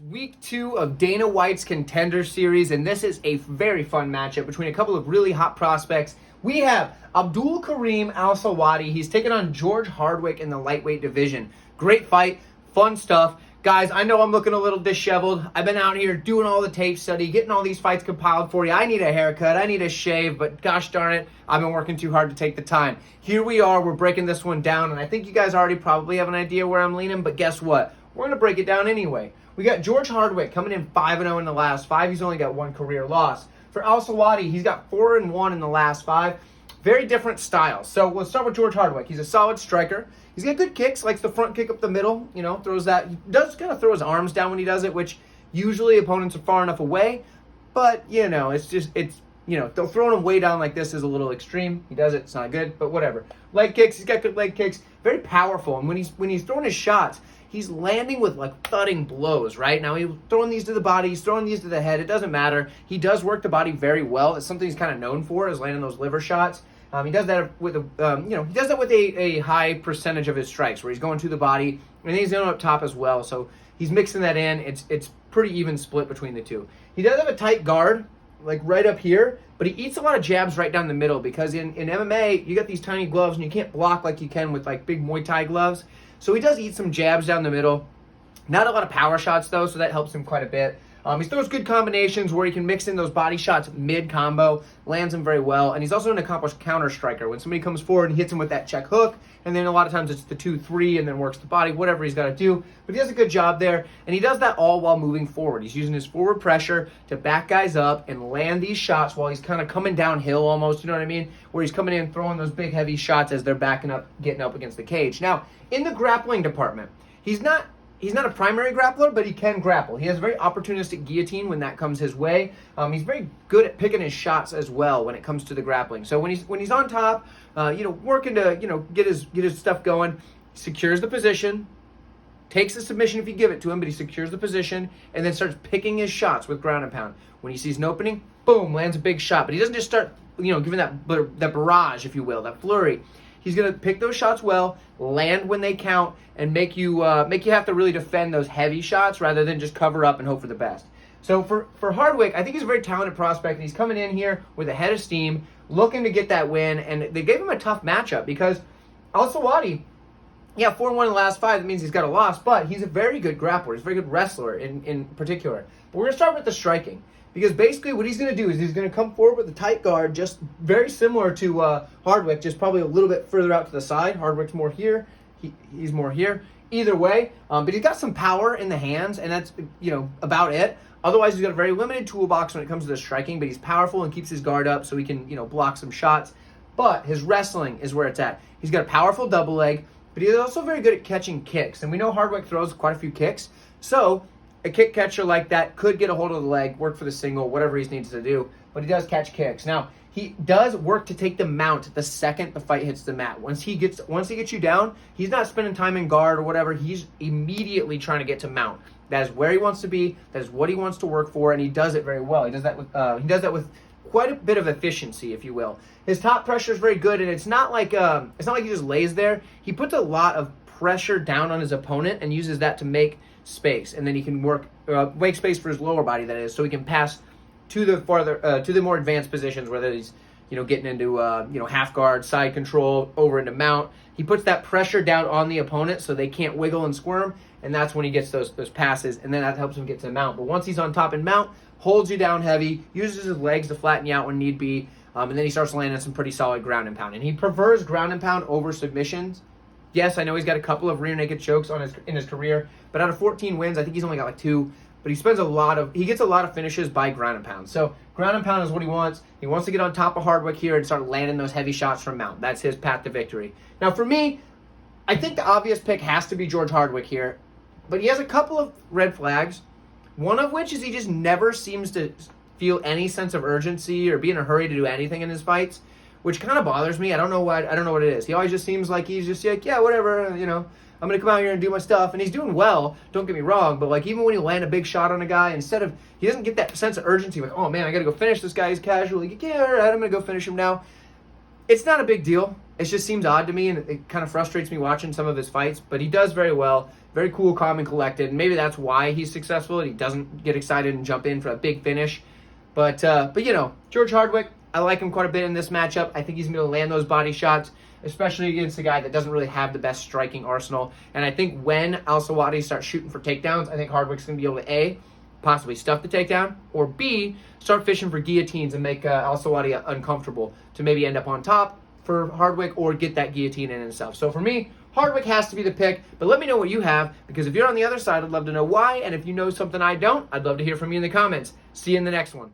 Week 2 of Dana White's Contender series, and this is a very fun matchup between a couple of really hot prospects. We have Abdul-Kareem Al-Selwady. He's taking on George Hardwick in the lightweight division. Great fight, fun stuff. Guys, I know I'm looking a little disheveled. I've been out here doing all the tape study, getting all these fights compiled for you. I need a haircut, I need a shave, but gosh darn it, I've been working too hard to take the time. Here we are, we're breaking this one down, and I think you guys already probably have an idea where I'm leaning, but guess what? We're going to break it down anyway. We got George Hardwick coming in 5-0 in the last 5. He's only got one career loss. For Al-Selwady, he's got 4-1 in the last 5. Very different styles. So let's start with George Hardwick. He's a solid striker. He's got good kicks, likes the front kick up the middle, throws that. He does kind of throw his arms down when he does it, which usually opponents are far enough away. But, they'll throw him way down like this is a little extreme. He does it, it's not good, but whatever. Leg kicks, he's got good leg kicks. Very powerful. And when he's throwing his shots, he's landing with like thudding blows, right? Now he's throwing these to the body, he's throwing these to the head. It doesn't matter. He does work the body very well. It's something he's kind of known for, is landing those liver shots. He does that with a high percentage of his strikes, where he's going to the body and he's going up top as well. So he's mixing that in. It's pretty even split between the two. He does have a tight guard, like right up here, but he eats a lot of jabs right down the middle because in MMA you got these tiny gloves and you can't block like you can with like big Muay Thai gloves. So he does eat some jabs down the middle. Not a lot of power shots, though, so that helps him quite a bit. He throws good combinations where he can mix in those body shots mid-combo, lands them very well, and he's also an accomplished counter-striker. When somebody comes forward and hits him with that check hook, and then a lot of times it's the 2-3 and then works the body, whatever he's got to do. But he does a good job there, and he does that all while moving forward. He's using his forward pressure to back guys up and land these shots while he's kind of coming downhill almost, you know what I mean? Where he's coming in, throwing those big, heavy shots as they're backing up, getting up against the cage. Now, in the grappling department, he's not a primary grappler, but he can grapple. He has a very opportunistic guillotine when that comes his way. He's very good at picking his shots as well when it comes to the grappling. So when he's on top, working to get his stuff going, secures the position, takes the submission if you give it to him, but he secures the position and then starts picking his shots with ground and pound. When he sees an opening, boom, lands a big shot. But he doesn't just start giving that barrage, if you will, that flurry. He's going to pick those shots well, land when they count, and make you have to really defend those heavy shots rather than just cover up and hope for the best. So for Hardwick, I think he's a very talented prospect, and he's coming in here with a head of steam, looking to get that win, and they gave him a tough matchup because Al-Selwady, 4-1 in the last 5, that means he's got a loss, but he's a very good grappler. He's a very good wrestler in particular. But we're going to start with the striking. Because basically what he's going to do is he's going to come forward with a tight guard, just very similar to Hardwick, just probably a little bit further out to the side. Hardwick's more here. He's more here. Either way, but he's got some power in the hands, and that's about it. Otherwise, he's got a very limited toolbox when it comes to the striking, but he's powerful and keeps his guard up so he can block some shots. But his wrestling is where it's at. He's got a powerful double leg, but he's also very good at catching kicks. And we know Hardwick throws quite a few kicks, so a kick catcher like that could get a hold of the leg, work for the single, whatever he needs to do, but he does catch kicks. Now, he does work to take the mount the second the fight hits the mat. Once he gets you down, he's not spending time in guard or whatever. He's immediately trying to get to mount. That is where he wants to be. That is what he wants to work for, and he does it very well. He does that with quite a bit of efficiency, if you will. His top pressure is very good, and it's not like he just lays there. He puts a lot of pressure down on his opponent and uses that to make space, and then he can make space for his lower body, that is, so he can pass to the more advanced positions, whether he's getting into half guard, side control, over into mount. He puts that pressure down on the opponent so they can't wiggle and squirm, and that's when he gets those passes, and then that helps him get to the mount. But once he's on top and mount, holds you down heavy, uses his legs to flatten you out when need be, and then he starts landing some pretty solid ground and pound. And he prefers ground and pound over submissions. Yes, I know he's got a couple of rear naked chokes in his career, but out of 14 wins, I think he's only got like 2. But he gets a lot of finishes by ground and pound. So ground and pound is what he wants. He wants to get on top of Hardwick here and start landing those heavy shots from mount. That's his path to victory. Now for me, I think the obvious pick has to be George Hardwick here, but he has a couple of red flags. One of which is he just never seems to feel any sense of urgency or be in a hurry to do anything in his fights, which kind of bothers me. I don't know what it is. He always just seems like he's just like, yeah, whatever, I'm going to come out here and do my stuff. And he's doing well, don't get me wrong, but like even when he land a big shot on a guy, he doesn't get that sense of urgency, like, oh man, I got to go finish this guy. He's casually, yeah, all right, I'm going to go finish him now. It's not a big deal. It just seems odd to me, and it kind of frustrates me watching some of his fights, but he does very well. Very cool, calm, and collected, and maybe that's why he's successful, and he doesn't get excited and jump in for a big finish. But you know, George Hardwick, I like him quite a bit in this matchup. I think he's going to land those body shots, especially against a guy that doesn't really have the best striking arsenal. And I think when Al-Selwady starts shooting for takedowns, I think Hardwick's going to be able to A, possibly stuff the takedown, or B, start fishing for guillotines and make Al-Selwady uncomfortable to maybe end up on top for Hardwick or get that guillotine in himself. So for me, Hardwick has to be the pick, but let me know what you have, because if you're on the other side, I'd love to know why, and if you know something I don't, I'd love to hear from you in the comments. See you in the next one.